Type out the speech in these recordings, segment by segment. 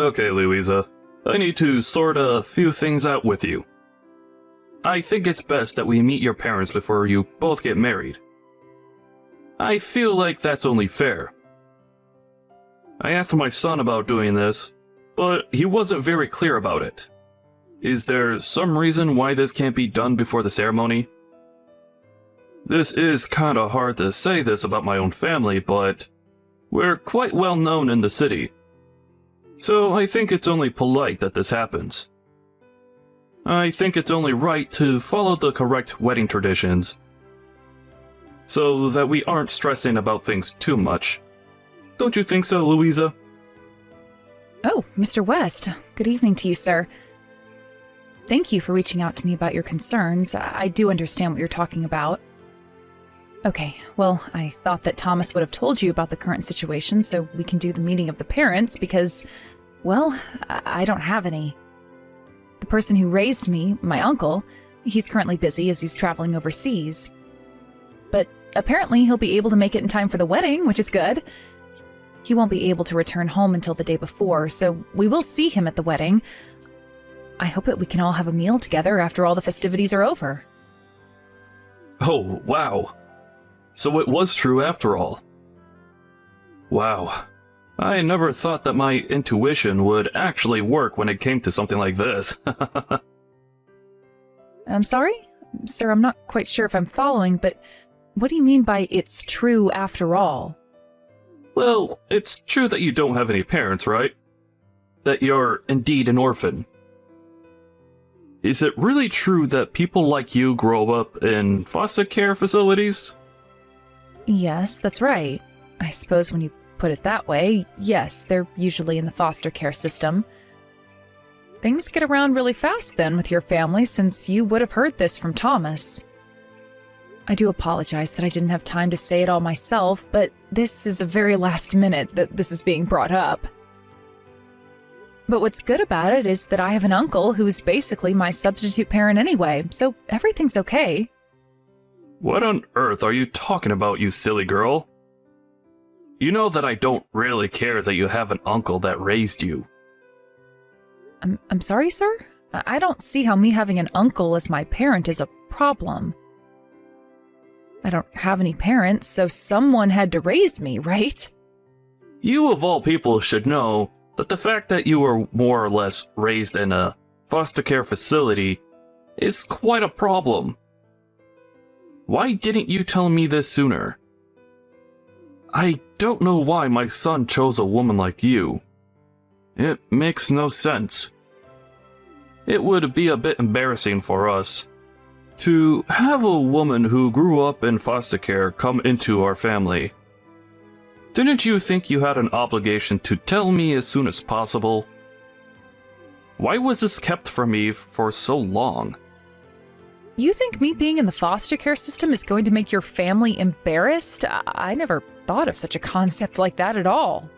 Okay, Louisa. I need to sort a few things out with you. I think it's best that we meet your parents before you both get married. I feel like that's only fair. I asked my son about doing this, but he wasn't very clear about it. Is there some reason why this can't be done before the ceremony? This is kinda hard to say this about my own family, but we're quite well known in the city. So I think it's only polite that this happens. I think it's only right to follow the correct wedding traditions, so that we aren't stressing about things too much. Don't you think so, Louisa? Oh, Mr. West. Good evening to you, sir. Thank you for reaching out to me about your concerns. I do understand what you're talking about. Okay, well, I thought that Thomas would have told you about the current situation so we can do the meeting of the parents because, well, I don't have any. The person who raised me, my uncle, he's currently busy as he's traveling overseas. But apparently he'll be able to make it in time for the wedding, which is good. He won't be able to return home until the day before, so we will see him at the wedding. I hope that we can all have a meal together after all the festivities are over. Oh, wow. So it was true after all. Wow. I never thought that my intuition would actually work when it came to something like this. I'm sorry? Sir, I'm not quite sure if I'm following, but what do you mean by it's true after all? Well, it's true that you don't have any parents, right? That you're indeed an orphan. Is it really true that people like you grow up in foster care facilities? Yes, that's right. I suppose when you put it that way, yes, they're usually in the foster care system. Things get around really fast then with your family, since you would have heard this from Thomas. I do apologize that I didn't have time to say it all myself, but this is a very last minute that this is being brought up. But what's good about it is that I have an uncle who's basically my substitute parent anyway, so everything's okay. What on earth are you talking about, you silly girl? You know that I don't really care that you have an uncle that raised you. I'm sorry, sir? I don't see how me having an uncle as my parent is a problem. I don't have any parents, so someone had to raise me, right? You of all people should know that the fact that you were more or less raised in a foster care facility is quite a problem. Why didn't you tell me this sooner? I don't know why my son chose a woman like you. It makes no sense. It would be a bit embarrassing for us to have a woman who grew up in foster care come into our family. Didn't you think you had an obligation to tell me as soon as possible? Why was this kept from me for so long? You think me being in the foster care system is going to make your family embarrassed? I never thought of such a concept like that at all.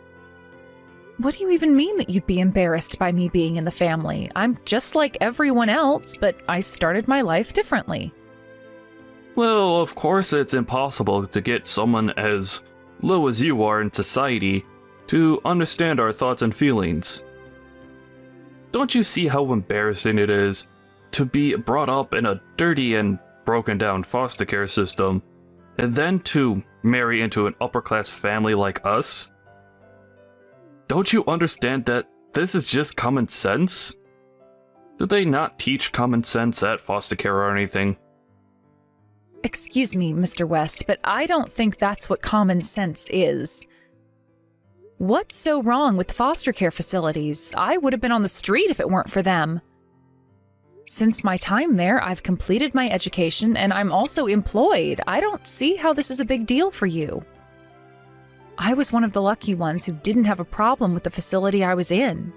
What do you even mean that you'd be embarrassed by me being in the family? I'm just like everyone else, but I started my life differently. Well, of course it's impossible to get someone as low as you are in society to understand our thoughts and feelings. Don't you see how embarrassing it is to be brought up in a dirty and broken down foster care system, and then to marry into an upper class family like us? Don't you understand that this is just common sense? Do they not teach common sense at foster care or anything? Excuse me, Mr. West, but I don't think that's what common sense is. What's so wrong with foster care facilities? I would have been on the street if it weren't for them. Since my time there, I've completed my education and I'm also employed. I don't see how this is a big deal for you. I was one of the lucky ones who didn't have a problem with the facility I was in.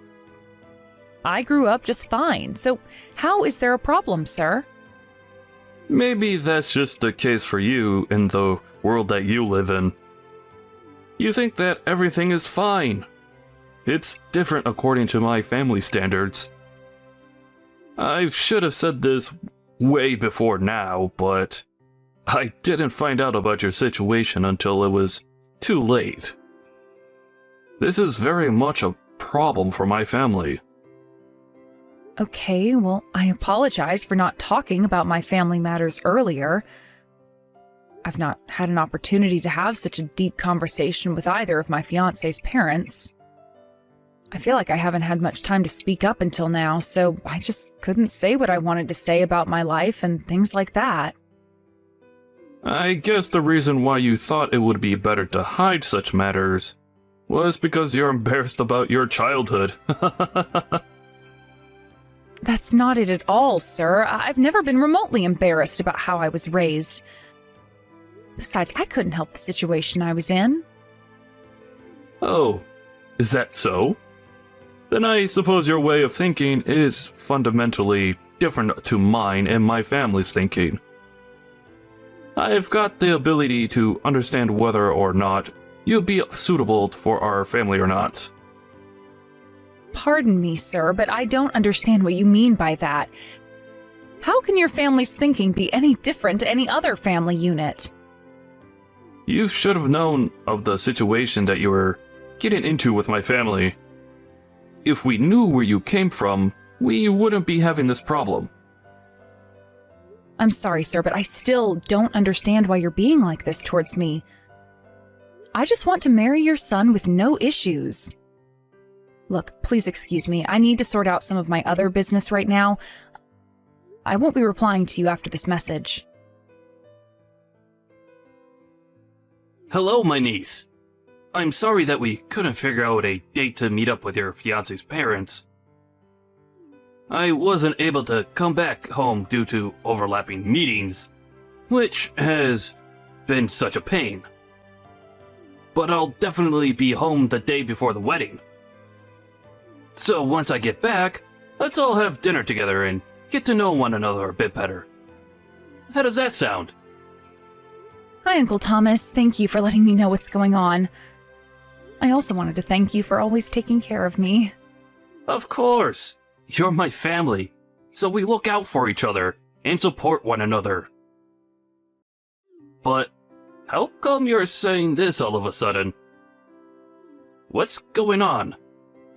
I grew up just fine, so how is there a problem, sir? Maybe that's just the case for you in the world that you live in. You think that everything is fine. It's different according to my family standards. I should have said this way before now, but I didn't find out about your situation until it was too late. This is very much a problem for my family. Okay, well, I apologize for not talking about my family matters earlier. I've not had an opportunity to have such a deep conversation with either of my fiancé's parents. I feel like I haven't had much time to speak up until now, so I just couldn't say what I wanted to say about my life and things like that. I guess the reason why you thought it would be better to hide such matters was because you're embarrassed about your childhood. That's not it at all, sir. I've never been remotely embarrassed about how I was raised. Besides, I couldn't help the situation I was in. Oh, is that so? Then I suppose your way of thinking is fundamentally different to mine and my family's thinking. I've got the ability to understand whether or not you'd be suitable for our family or not. Pardon me, sir, but I don't understand what you mean by that. How can your family's thinking be any different to any other family unit? You should have known of the situation that you were getting into with my family. If we knew where you came from, we wouldn't be having this problem. I'm sorry, sir, but I still don't understand why you're being like this towards me. I just want to marry your son with no issues. Look, please excuse me. I need to sort out some of my other business right now. I won't be replying to you after this message. Hello, my niece. I'm sorry that we couldn't figure out a date to meet up with your fiancé's parents. I wasn't able to come back home due to overlapping meetings, which has been such a pain. But I'll definitely be home the day before the wedding. So once I get back, let's all have dinner together and get to know one another a bit better. How does that sound? Hi, Uncle Thomas. Thank you for letting me know what's going on. I also wanted to thank you for always taking care of me. Of course. You're my family, so we look out for each other and support one another. But how come you're saying this all of a sudden? What's going on?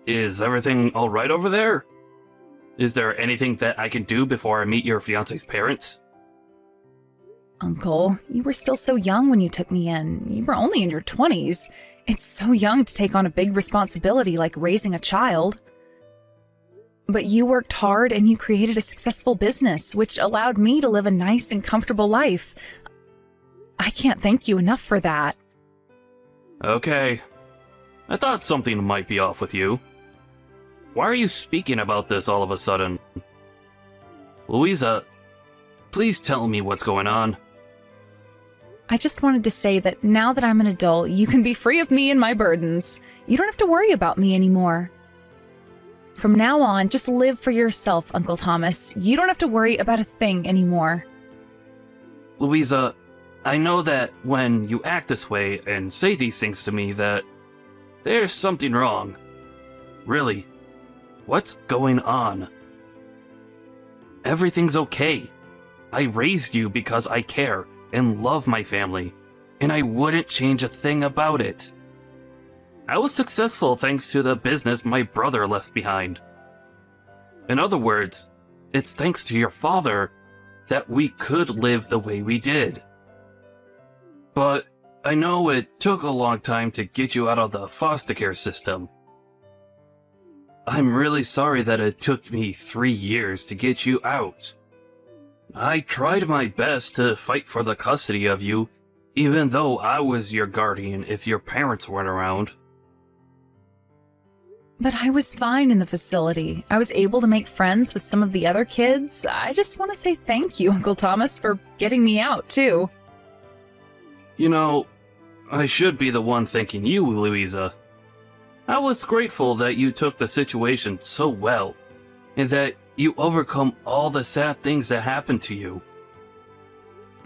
Is everything alright over there? Is there anything that I can do before I meet your fiancé's parents? Uncle, you were still so young when you took me in. You were only in your 20s. It's so young to take on a big responsibility like raising a child. But you worked hard and you created a successful business, which allowed me to live a nice and comfortable life. I can't thank you enough for that. Okay. I thought something might be off with you. Why are you speaking about this all of a sudden? Louisa, please tell me what's going on. I just wanted to say that now that I'm an adult, you can be free of me and my burdens. You don't have to worry about me anymore. From now on, just live for yourself, Uncle Thomas. You don't have to worry about a thing anymore. Louisa, I know that when you act this way and say these things to me that there's something wrong. Really, what's going on? Everything's okay. I raised you because I care and love my family, and I wouldn't change a thing about it. I was successful thanks to the business my brother left behind. In other words, it's thanks to your father that we could live the way we did. But I know it took a long time to get you out of the foster care system. I'm really sorry that it took me 3 years to get you out. I tried my best to fight for the custody of you, even though I was your guardian if your parents weren't around. But I was fine in the facility. I was able to make friends with some of the other kids. I just want to say thank you, Uncle Thomas, for getting me out, too. You know, I should be the one thanking you, Louisa. I was grateful that you took the situation so well, and that you overcome all the sad things that happened to you.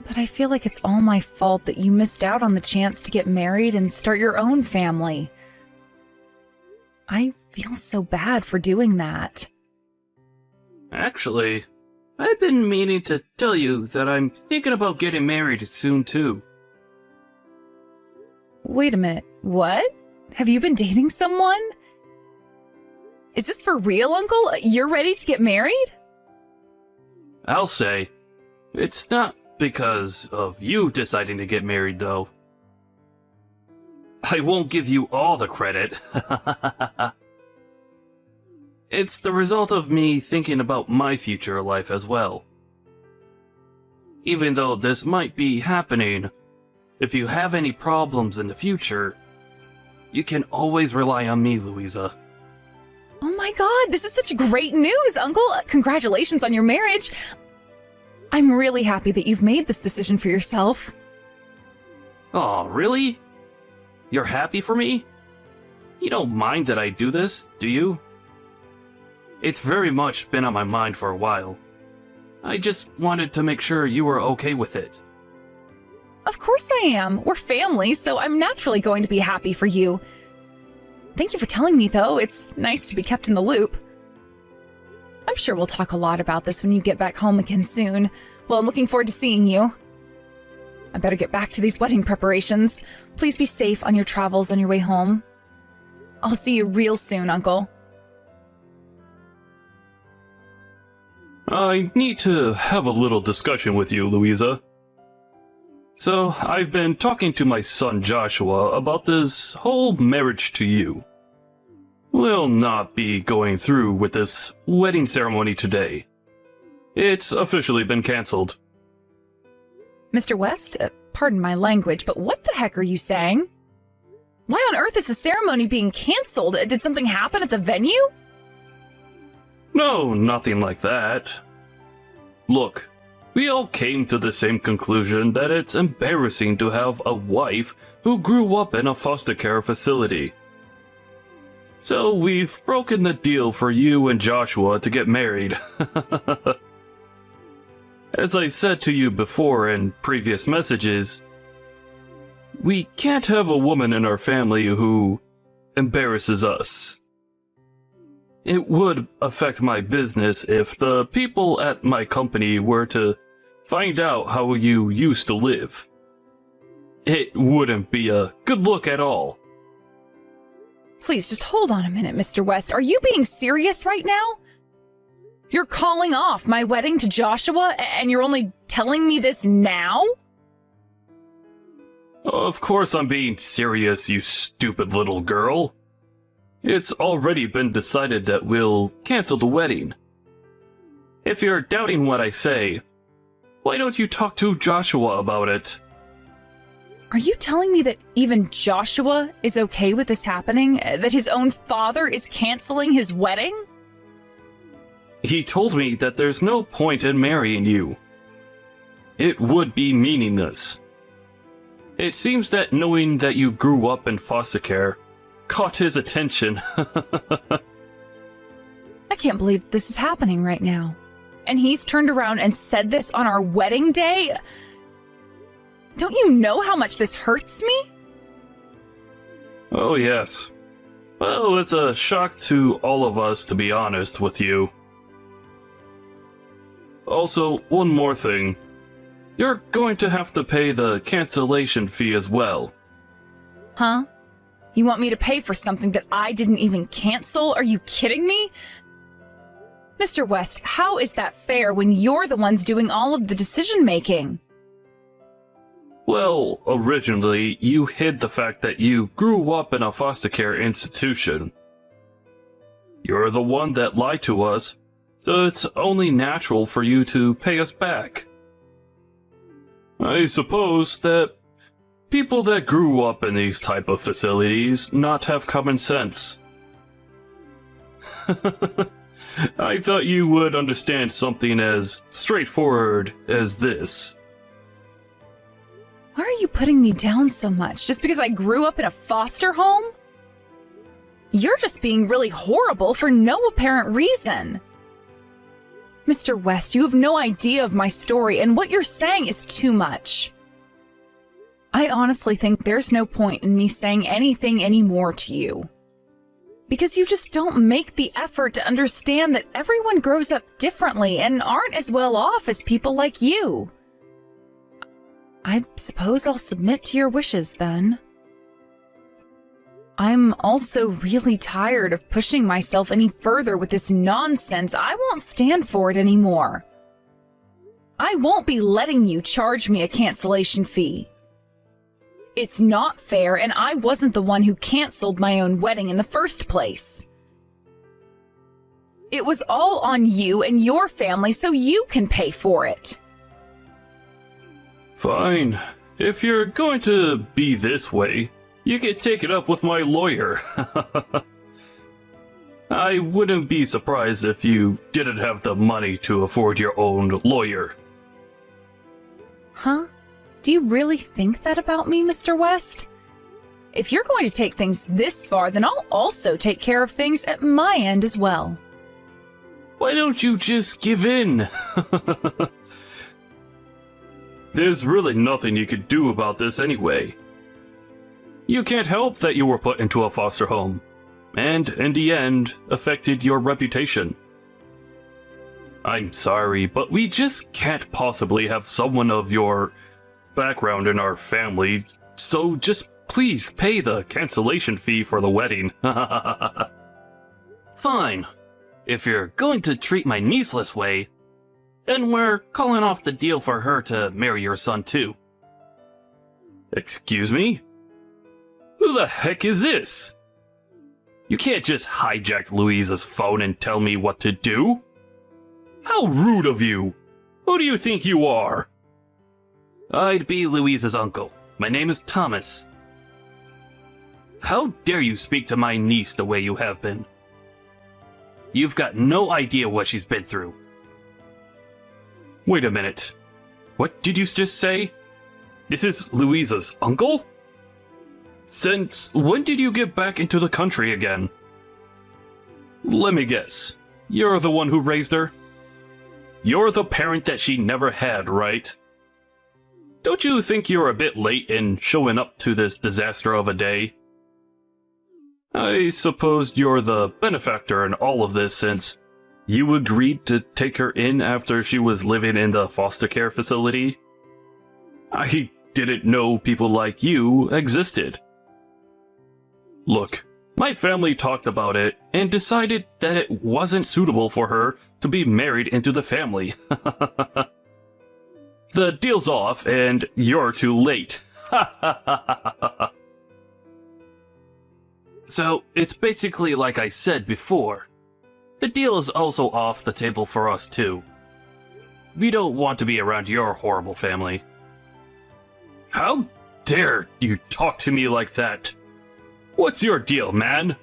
But I feel like it's all my fault that you missed out on the chance to get married and start your own family. I feel so bad for doing that. Actually, I've been meaning to tell you that I'm thinking about getting married soon too. Wait a minute, what? Have you been dating someone? Is this for real, Uncle? You're ready to get married? I'll say, it's not because of you deciding to get married, though. I won't give you all the credit. It's the result of me thinking about my future life as well. Even though this might be happening, if you have any problems in the future, you can always rely on me, Louisa. Oh my god, this is such great news, Uncle! Congratulations on your marriage! I'm really happy that you've made this decision for yourself. Oh, really? You're happy for me? You don't mind that I do this, do you? It's very much been on my mind for a while. I just wanted to make sure you were okay with it. Of course I am. We're family, so I'm naturally going to be happy for you. Thank you for telling me, though. It's nice to be kept in the loop. I'm sure we'll talk a lot about this when you get back home again soon. Well, I'm looking forward to seeing you. I better get back to these wedding preparations. Please be safe on your travels on your way home. I'll see you real soon, Uncle. I need to have a little discussion with you, Louisa. So, I've been talking to my son Joshua about this whole marriage to you. We'll not be going through with this wedding ceremony today. It's officially been cancelled. Mr. West, pardon my language, but what the heck are you saying? Why on earth is the ceremony being cancelled? Did something happen at the venue? No, nothing like that. Look, we all came to the same conclusion that it's embarrassing to have a wife who grew up in a foster care facility. So we've broken the deal for you and Joshua to get married. As I said to you before in previous messages, we can't have a woman in our family who embarrasses us. It would affect my business if the people at my company were to find out how you used to live. It wouldn't be a good look at all. Please, just hold on a minute, Mr. West. Are you being serious right now? You're calling off my wedding to Joshua, and you're only telling me this now? Of course I'm being serious, you stupid little girl. It's already been decided that we'll cancel the wedding. If you're doubting what I say, why don't you talk to Joshua about it? Are you telling me that even Joshua is okay with this happening? That his own father is canceling his wedding? He told me that there's no point in marrying you. It would be meaningless. It seems that knowing that you grew up in foster care caught his attention. I can't believe this is happening right now. And he's turned around and said this on our wedding day? Don't you know how much this hurts me? Oh, yes. Well, it's a shock to all of us, to be honest with you. Also, one more thing. You're going to have to pay the cancellation fee as well. Huh? You want me to pay for something that I didn't even cancel? Are you kidding me? Mr. West, how is that fair when you're the ones doing all of the decision-making? Well, originally, you hid the fact that you grew up in a foster care institution. You're the one that lied to us, so it's only natural for you to pay us back. I suppose that people that grew up in these type of facilities not have common sense. I thought you would understand something as straightforward as this. Why are you putting me down so much? Just because I grew up in a foster home? You're just being really horrible for no apparent reason. Mr. West, you have no idea of my story, and what you're saying is too much. I honestly think there's no point in me saying anything anymore to you. Because you just don't make the effort to understand that everyone grows up differently and aren't as well off as people like you. I suppose I'll submit to your wishes then. I'm also really tired of pushing myself any further with this nonsense. I won't stand for it anymore. I won't be letting you charge me a cancellation fee. It's not fair, and I wasn't the one who canceled my own wedding in the first place. It was all on you and your family, so you can pay for it. Fine. If you're going to be this way, you can take it up with my lawyer. I wouldn't be surprised if you didn't have the money to afford your own lawyer. Huh? Do you really think that about me, Mr. West? If you're going to take things this far, then I'll also take care of things at my end as well. Why don't you just give in? There's really nothing you could do about this anyway. You can't help that you were put into a foster home, and in the end, affected your reputation. I'm sorry, but we just can't possibly have someone of your background in our family, so just please pay the cancellation fee for the wedding. Fine. If you're going to treat my niece this way, then we're calling off the deal for her to marry your son too. Excuse me? Who the heck is this? You can't just hijack Louisa's phone and tell me what to do. How rude of you! Who do you think you are? I'd be Louisa's uncle. My name is Thomas. How dare you speak to my niece the way you have been? You've got no idea what she's been through. Wait a minute. What did you just say? This is Louisa's uncle? Since when did you get back into the country again? Let me guess. You're the one who raised her? You're the parent that she never had, right? Don't you think you're a bit late in showing up to this disaster of a day? I suppose you're the benefactor in all of this since you agreed to take her in after she was living in the foster care facility? I didn't know people like you existed. Look, my family talked about it and decided that it wasn't suitable for her to be married into the family. The deal's off and you're too late. So, it's basically like I said before. The deal is also off the table for us too. We don't want to be around your horrible family. How dare you talk to me like that? What's your deal, man?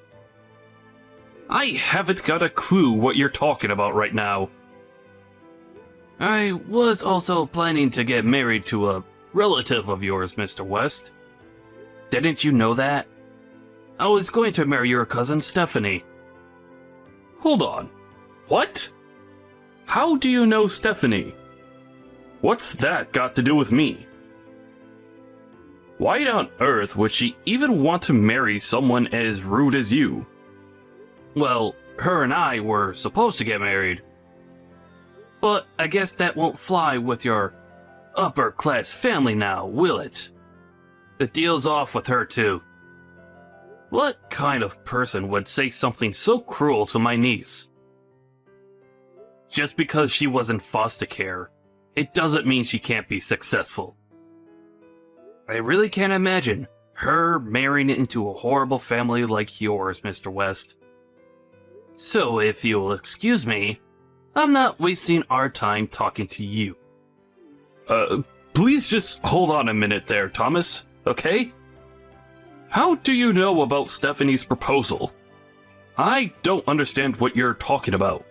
I haven't got a clue what you're talking about right now. I was also planning to get married to a relative of yours, Mr. West. Didn't you know that? I was going to marry your cousin Stephanie. Hold on. What? How do you know Stephanie? What's that got to do with me? Why on earth would she even want to marry someone as rude as you? Well, her and I were supposed to get married. But I guess that won't fly with your upper-class family now, will it? The deal's off with her too. What kind of person would say something so cruel to my niece? Just because she was in foster care, it doesn't mean she can't be successful. I really can't imagine her marrying into a horrible family like yours, Mr. West. So if you'll excuse me, I'm not wasting our time talking to you. Please just hold on a minute there, Thomas, okay? How do you know about Stephanie's proposal? I don't understand what you're talking about.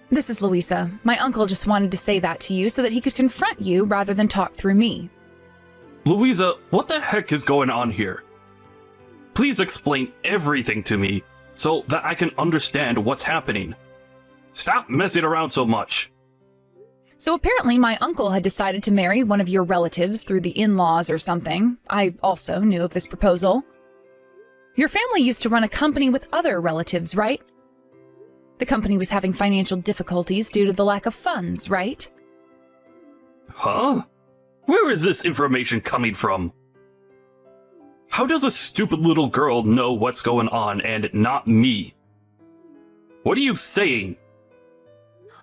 This is Louisa. My uncle just wanted to say that to you so that he could confront you rather than talk through me. Louisa, what the heck is going on here? Please explain everything to me so that I can understand what's happening. Stop messing around so much. So apparently my uncle had decided to marry one of your relatives through the in-laws or something. I also knew of this proposal. Your family used to run a company with other relatives, right? The company was having financial difficulties due to the lack of funds, right? Huh? Where is this information coming from? How does a stupid little girl know what's going on and not me? What are you saying?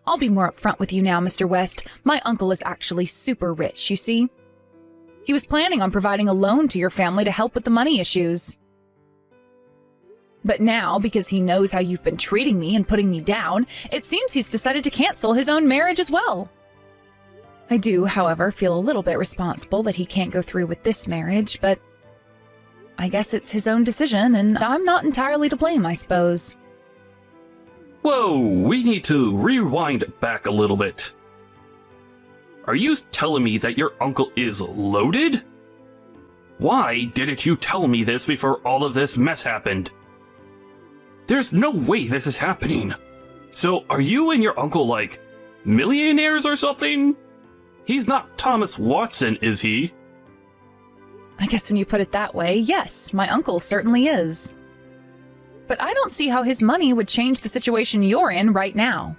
I'll be more upfront with you now, Mr. West. My uncle is actually super rich, you see. He was planning on providing a loan to your family to help with the money issues. But now, because he knows how you've been treating me and putting me down, it seems he's decided to cancel his own marriage as well. I do, however, feel a little bit responsible that he can't go through with this marriage, but I guess it's his own decision, and I'm not entirely to blame, I suppose. Whoa, we need to rewind back a little bit. Are you telling me that your uncle is loaded? Why didn't you tell me this before all of this mess happened? There's no way this is happening. So are you and your uncle like millionaires or something? He's not Thomas Watson, is he? I guess when you put it that way, yes, my uncle certainly is. But I don't see how his money would change the situation you're in right now.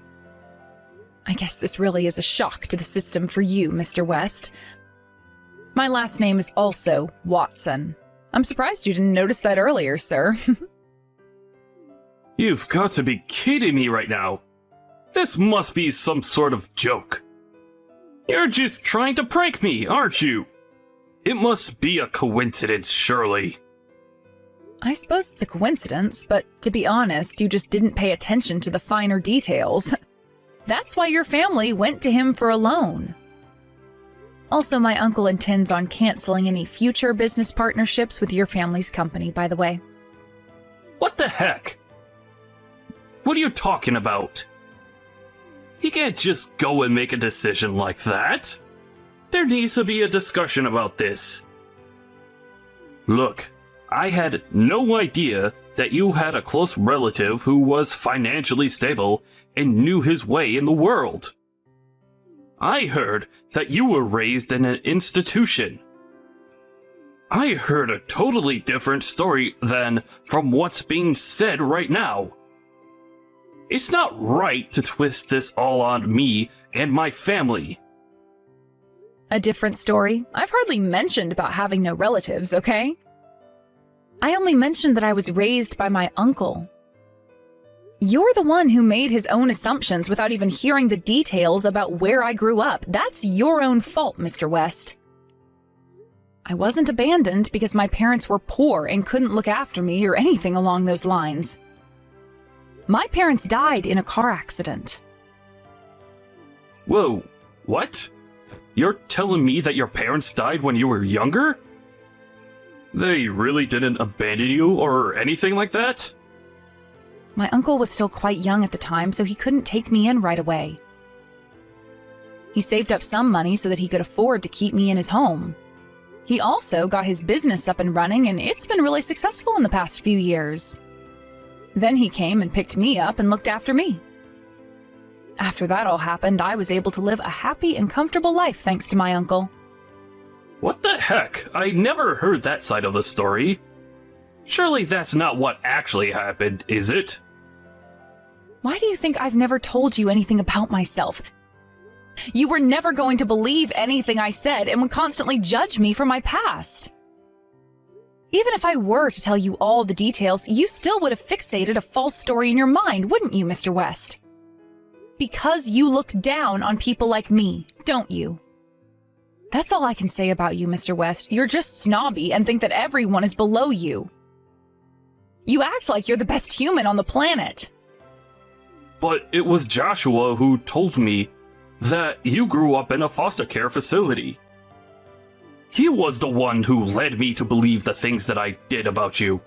I guess this really is a shock to the system for you, Mr. West. My last name is also Watson. I'm surprised you didn't notice that earlier, sir. You've got to be kidding me right now. This must be some sort of joke. You're just trying to prank me, aren't you? It must be a coincidence, surely. I suppose it's a coincidence, but to be honest, you just didn't pay attention to the finer details. That's why your family went to him for a loan. Also, my uncle intends on canceling any future business partnerships with your family's company, by the way. What the heck? What are you talking about? He can't just go and make a decision like that. There needs to be a discussion about this. Look, I had no idea that you had a close relative who was financially stable and knew his way in the world. I heard that you were raised in an institution. I heard a totally different story than from what's being said right now. It's not right to twist this all on me and my family. A different story? I've hardly mentioned about having no relatives, okay? I only mentioned that I was raised by my uncle. You're the one who made his own assumptions without even hearing the details about where I grew up. That's your own fault, Mr. West. I wasn't abandoned because my parents were poor and couldn't look after me or anything along those lines. My parents died in a car accident. Whoa, what? You're telling me that your parents died when you were younger? They really didn't abandon you or anything like that? My uncle was still quite young at the time, so he couldn't take me in right away. He saved up some money so that he could afford to keep me in his home. He also got his business up and running, and it's been really successful in the past few years. Then he came and picked me up and looked after me. After that all happened, I was able to live a happy and comfortable life thanks to my uncle. What the heck? I never heard that side of the story. Surely that's not what actually happened, is it? Why do you think I've never told you anything about myself? You were never going to believe anything I said and would constantly judge me for my past. Even if I were to tell you all the details, you still would have fixated a false story in your mind, wouldn't you, Mr. West? Because you look down on people like me, don't you? That's all I can say about you, Mr. West. You're just snobby and think that everyone is below you. You act like you're the best human on the planet. But it was Joshua who told me that you grew up in a foster care facility. He was the one who led me to believe the things that I did about you.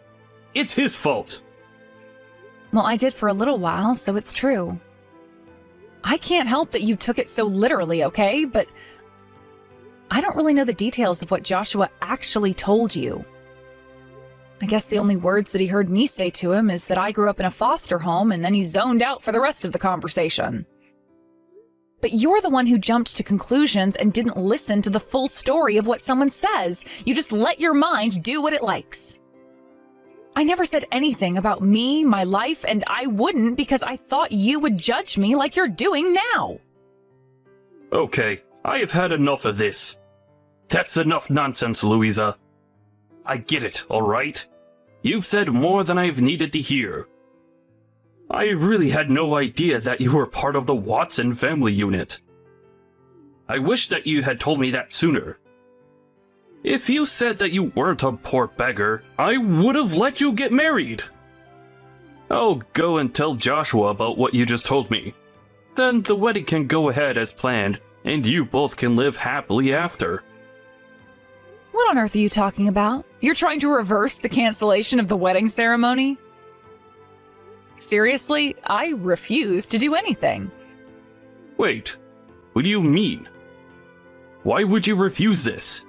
It's his fault. Well, I did for a little while, so it's true. I can't help that you took it so literally, okay? But I don't really know the details of what Joshua actually told you. I guess the only words that he heard me say to him is that I grew up in a foster home, and then he zoned out for the rest of the conversation. But you're the one who jumped to conclusions and didn't listen to the full story of what someone says. You just let your mind do what it likes. I never said anything about me, my life, and I wouldn't because I thought you would judge me like you're doing now. Okay, I have had enough of this. That's enough nonsense, Louisa. I get it, alright? You've said more than I've needed to hear. I really had no idea that you were part of the Watson family unit. I wish that you had told me that sooner. If you said that you weren't a poor beggar, I would have let you get married. I'll go and tell Joshua about what you just told me. Then the wedding can go ahead as planned, and you both can live happily after. What on earth are you talking about? You're trying to reverse the cancellation of the wedding ceremony? Seriously, I refuse to do anything. Wait, what do you mean? Why would you refuse this?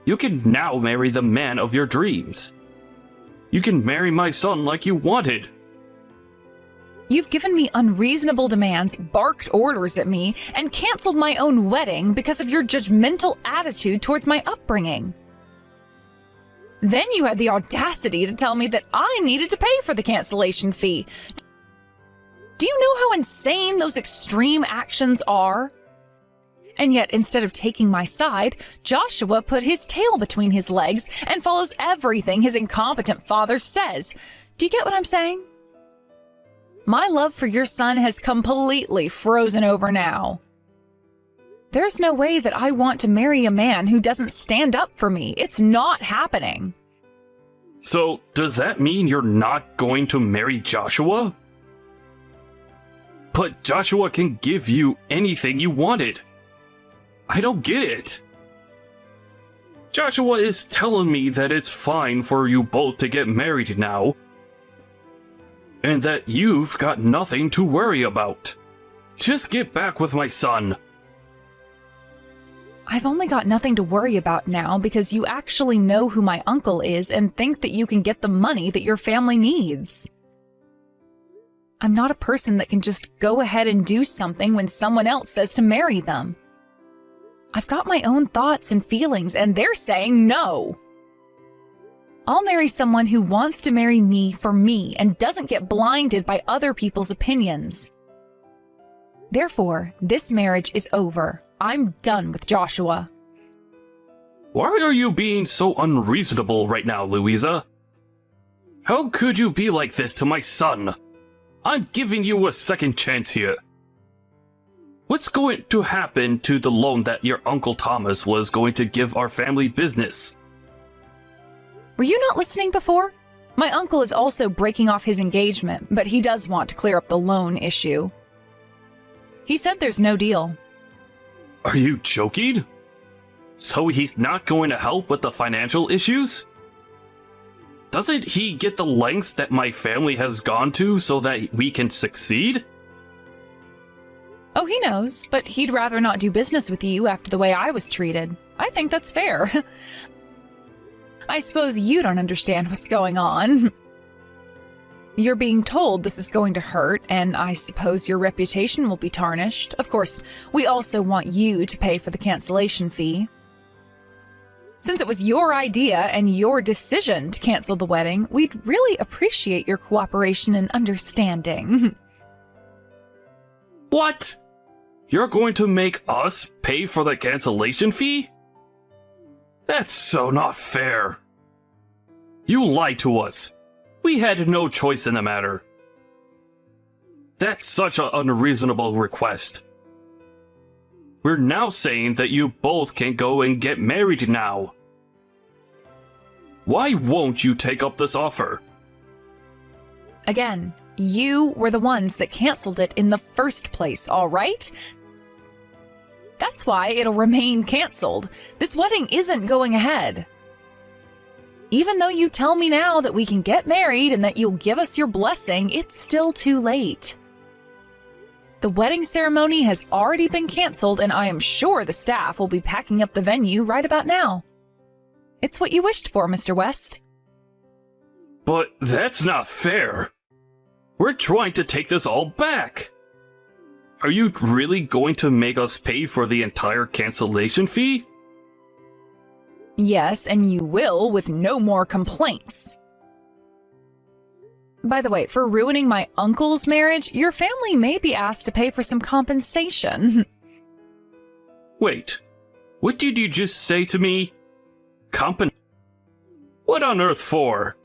You can now marry the man of your dreams. You can marry my son like you wanted. You've given me unreasonable demands, barked orders at me, and canceled my own wedding because of your judgmental attitude towards my upbringing. Then you had the audacity to tell me that I needed to pay for the cancellation fee. Do you know how insane those extreme actions are? And yet, instead of taking my side, Joshua put his tail between his legs and follows everything his incompetent father says. Do you get what I'm saying? My love for your son has completely frozen over now. There's no way that I want to marry a man who doesn't stand up for me. It's not happening. So, does that mean you're not going to marry Joshua? But Joshua can give you anything you wanted. I don't get it. Joshua is telling me that it's fine for you both to get married now, and that you've got nothing to worry about. Just get back with my son. I've only got nothing to worry about now because you actually know who my uncle is and think that you can get the money that your family needs. I'm not a person that can just go ahead and do something when someone else says to marry them. I've got my own thoughts and feelings, and they're saying no. I'll marry someone who wants to marry me for me and doesn't get blinded by other people's opinions. Therefore, this marriage is over. I'm done with Joshua. Why are you being so unreasonable right now, Louisa? How could you be like this to my son? I'm giving you a second chance here. What's going to happen to the loan that your Uncle Thomas was going to give our family business? Were you not listening before? My uncle is also breaking off his engagement, but he does want to clear up the loan issue. He said there's no deal. Are you joking? So he's not going to help with the financial issues? Doesn't he get the lengths that my family has gone to so that we can succeed? Oh, he knows, but he'd rather not do business with you after the way I was treated. I think that's fair. I suppose you don't understand what's going on. You're being told this is going to hurt, and I suppose your reputation will be tarnished. Of course, we also want you to pay for the cancellation fee. Since it was your idea and your decision to cancel the wedding, we'd really appreciate your cooperation and understanding. What? You're going to make us pay for the cancellation fee? That's so not fair. You lied to us. We had no choice in the matter. That's such an unreasonable request. We're now saying that you both can go and get married now. Why won't you take up this offer? Again, you were the ones that canceled it in the first place, all right? That's why it'll remain canceled. This wedding isn't going ahead. Even though you tell me now that we can get married and that you'll give us your blessing, it's still too late. The wedding ceremony has already been canceled, and I am sure the staff will be packing up the venue right about now. It's what you wished for, Mr. West. But that's not fair. We're trying to take this all back. Are you really going to make us pay for the entire cancellation fee? Yes, and you will with no more complaints. By the way, for ruining my uncle's marriage, your family may be asked to pay for some compensation. Wait, what did you just say to me? What on earth for?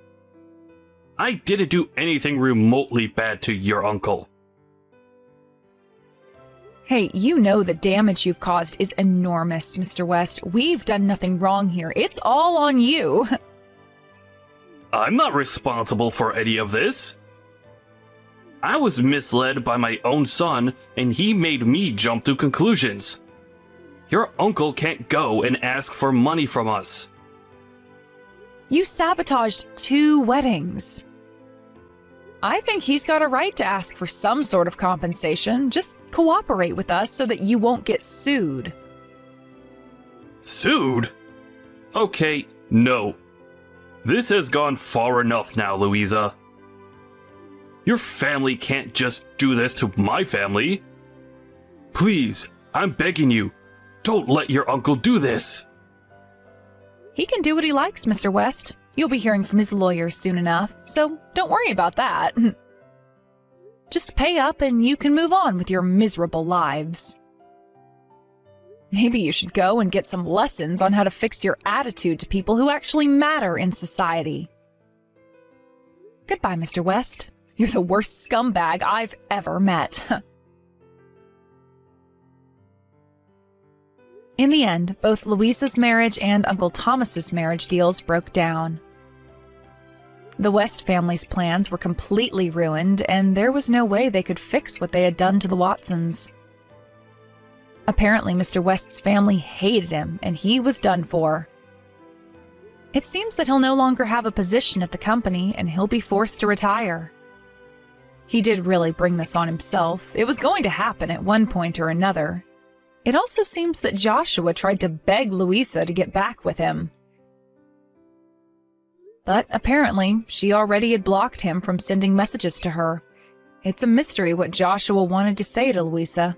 I didn't do anything remotely bad to your uncle. Hey, you know the damage you've caused is enormous, Mr. West. We've done nothing wrong here. It's all on you. I'm not responsible for any of this. I was misled by my own son, and he made me jump to conclusions. Your uncle can't go and ask for money from us. You sabotaged 2 weddings. I think he's got a right to ask for some sort of compensation. Just cooperate with us so that you won't get sued. Sued? Okay, no. This has gone far enough now, Louisa. Your family can't just do this to my family. Please, I'm begging you, don't let your uncle do this. He can do what he likes, Mr. West. You'll be hearing from his lawyers soon enough, so don't worry about that. Just pay up and you can move on with your miserable lives. Maybe you should go and get some lessons on how to fix your attitude to people who actually matter in society. Goodbye, Mr. West. You're the worst scumbag I've ever met. In the end, both Louisa's marriage and Uncle Thomas's marriage deals broke down. The West family's plans were completely ruined, and there was no way they could fix what they had done to the Watsons. Apparently, Mr. West's family hated him, and he was done for. It seems that he'll no longer have a position at the company, and he'll be forced to retire. He did really bring this on himself. It was going to happen at one point or another. It also seems that Joshua tried to beg Louisa to get back with him. But apparently, she already had blocked him from sending messages to her. It's a mystery what Joshua wanted to say to Louisa.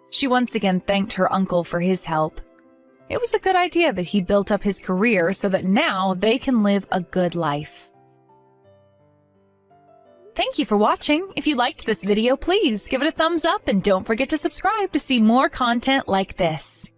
She once again thanked her uncle for his help. It was a good idea that he built up his career so that now they can live a good life. Thank you for watching. If you liked this video, please give it a thumbs up and don't forget to subscribe to see more content like this.